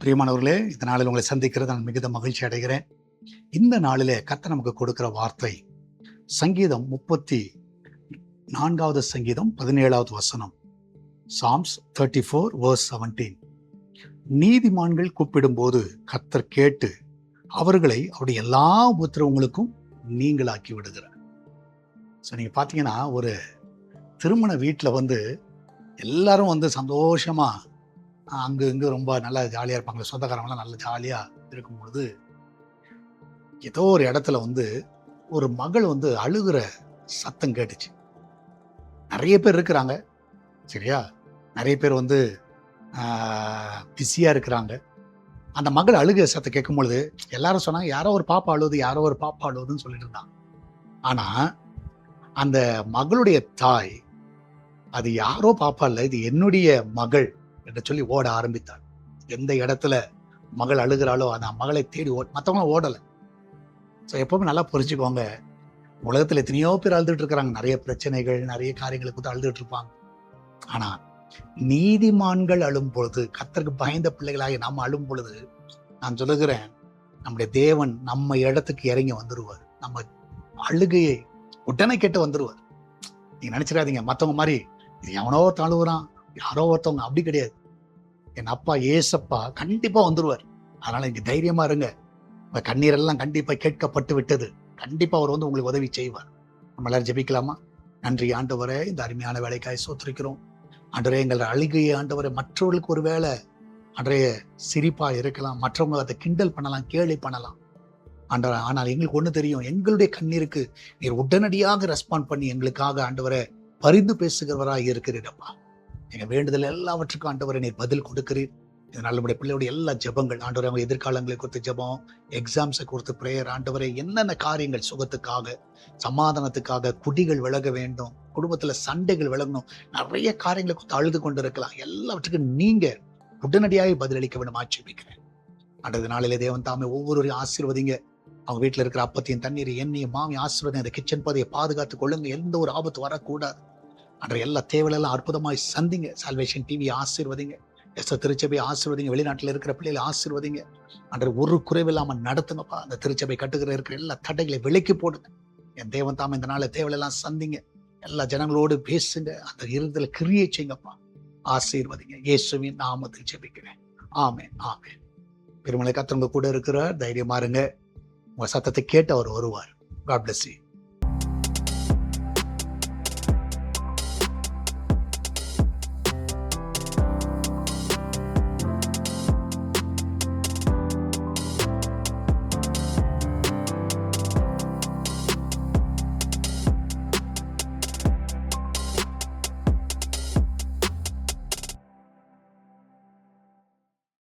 பிரியமானவர்களே, இந்த நாளில் உங்களை சந்திக்கிறது நான் மிகுந்த மகிழ்ச்சி அடைகிறேன். இந்த நாளிலே கர்த்தர் நமக்கு கொடுக்கிற வார்த்தை சங்கீதம் 34வது சங்கீதம் 17வது வசனம். Psalms 34 verse 17. நீதிமான்கள் கூப்பிடும்போது கர்த்தர் கேட்டு அவர்களை அவருடைய எல்லா உபத்திரவங்களுக்கும் நீங்களாக்கி விடுகிறார். ஸோ நீங்கள் பார்த்தீங்கன்னா, ஒரு திருமண வீட்டில் எல்லாரும் சந்தோஷமா அங்கு இங்கு ரொம்ப நல்லா ஜாலியாக இருப்பாங்க. சொந்தக்காரங்களாம் நல்லா ஜாலியாக இருக்கும் பொழுது ஏதோ ஒரு இடத்துல ஒரு மகள் அழுகிற சத்தம் கேட்டுச்சு. நிறைய பேர் இருக்கிறாங்க, சரியா? நிறைய பேர் பிஸியாக இருக்கிறாங்க. அந்த மகள் அழுகிற சத்தம் கேட்கும் பொழுது எல்லாரும் சொன்னாங்க, யாரோ ஒரு பாப்பா அழுகுது, யாரோ ஒரு பாப்பா அழுகுதுன்னு சொல்லிட்டு இருந்தாங்க. ஆனால் அந்த மகளுடைய தாய், அது யாரோ பாப்பா இல்லை, இது என்னுடைய மகள் என்று சொல்லி ஓட ஆரம்பித்தாள். எந்த இடத்துல மகள் அழுகிறாளோ அந்த மகளை தேடி மற்றவங்களும் ஓடலை. ஸோ எப்பவுமே நல்லா புரிஞ்சுக்கோங்க, உலகத்தில் எத்தனையோ பேர் அழுதுட்டு இருக்கிறாங்க. நிறைய பிரச்சனைகள், நிறைய காரியங்களுக்கு அழுதுட்டு இருப்பாங்க. ஆனால் நீதிமான்கள் அழும் பொழுது, கர்த்தருக்கு பயந்த பிள்ளைகளாக நாம் அழும் பொழுது, நான் சொல்லுகிறேன், நம்முடைய தேவன் நம்ம இடத்துக்கு இறங்கி வந்துடுவார். நம்ம அழுகையை உடனே கேட்டு வந்துடுவார். நீங்க நினைச்சிடாதீங்க மற்றவங்க மாதிரி இது எவனோ தழுவுறான், யாரோ ஒருத்தவங்க, அப்படி கிடையாது. என் அப்பா ஏசப்பா கண்டிப்பா வந்துருவார். அதனால இங்க தைரியமா இருங்க. உங்க கண்ணீரெல்லாம் கண்டிப்பா கேட்கப்பட்டு விட்டது. கண்டிப்பா அவர் உங்களுக்கு உதவி செய்வார். நம்ம எல்லாரும் ஜெபிக்கலாமா? நன்றி ஆண்டவரே, இந்த அருமையான வேலைக்காய் சோத்திருக்கிறோம். ஆண்டவரே, எங்கள் அழுகையை ஆண்டவரே, மற்றவர்களுக்கு ஒரு வேலை அன்றைய சிரிப்பா இருக்கலாம், மற்றவங்க அதை கிண்டல் பண்ணலாம், கேலி பண்ணலாம் ஆண்டவரே. ஆனால் எங்களுக்கு ஒண்ணு தெரியும், எங்களுடைய கண்ணீருக்கு நீர் உடனடியாக ரெஸ்பாண்ட் பண்ணி எங்களுக்காக ஆண்டவரே பரிந்து பேசுகிறவராக இருக்கிறீரப்பா. எங்க வேண்டுதல் எல்லாவற்றுக்கும் ஆண்டவரை நீர் பதில் கொடுக்கிறீர். இதனால் நம்முடைய பிள்ளையுடைய எல்லா ஜெபங்கள் ஆண்டவரை, அவங்க எதிர்காலங்களை குறித்து ஜெபம், எக்ஸாம்ஸை குறித்து பிரேயர் ஆண்டவரை, என்னென்ன காரியங்கள் சுகத்துக்காக, சமாதானத்துக்காக, குடிகள் விலக வேண்டும், குடும்பத்துல சண்டைகள் விலகணும், நிறைய காரியங்களை குறித்து அழுது கொண்டு இருக்கலாம். எல்லாவற்றுக்கும் நீங்க உடனடியாக பதிலளிக்க வேண்டும் ஆட்சேபிக்கிறேன். அன்றைய நாளிலே தேவன் தாமே ஒவ்வொருவரையும் ஆசீர்வதிங்க. அவங்க வீட்டில் இருக்கிற அப்பத்தையும் தண்ணீர் எண்ணெயும் மாமி ஆசீர்வதிங்க. அந்த கிச்சன் பதையை பாதுகாத்து கொள்ளுங்க. எந்த ஒரு ஆபத்து வரக்கூடாது. அன்றைய எல்லா தேவையெல்லாம் அற்புதமாய் சந்திங்க. சால்வேஷன் டிவி ஆசீர்வதிங்க. திருச்சபை ஆசீர்வதிங்க. வெளிநாட்டில் இருக்கிற பிள்ளைகளை ஆசீர்வதிங்க. அன்றைய ஒரு குறைவில்லாம நடத்துங்கப்பா. அந்த திருச்சபை கட்டுகிற இருக்கிற எல்லா தடைகளை விலக்கி போடுங்க. என் தேவன் தாம இந்த நாளில் தேவையெல்லாம் சந்திங்க. எல்லா ஜனங்களோடு பேசுங்க. அந்த இருதல கிரியை செய்யுங்கப்பா. ஆசீர்வதிங்க. இயேசுவின் நாமத்தில் ஜெபிக்கிறேன். ஆமென், ஆமென். பெருமளை கர்த்தர் கூட இருக்கிறார். தைரியமா இருங்க. உங்க சத்தத்தை கேட்டு அவர் வருவார். God bless you.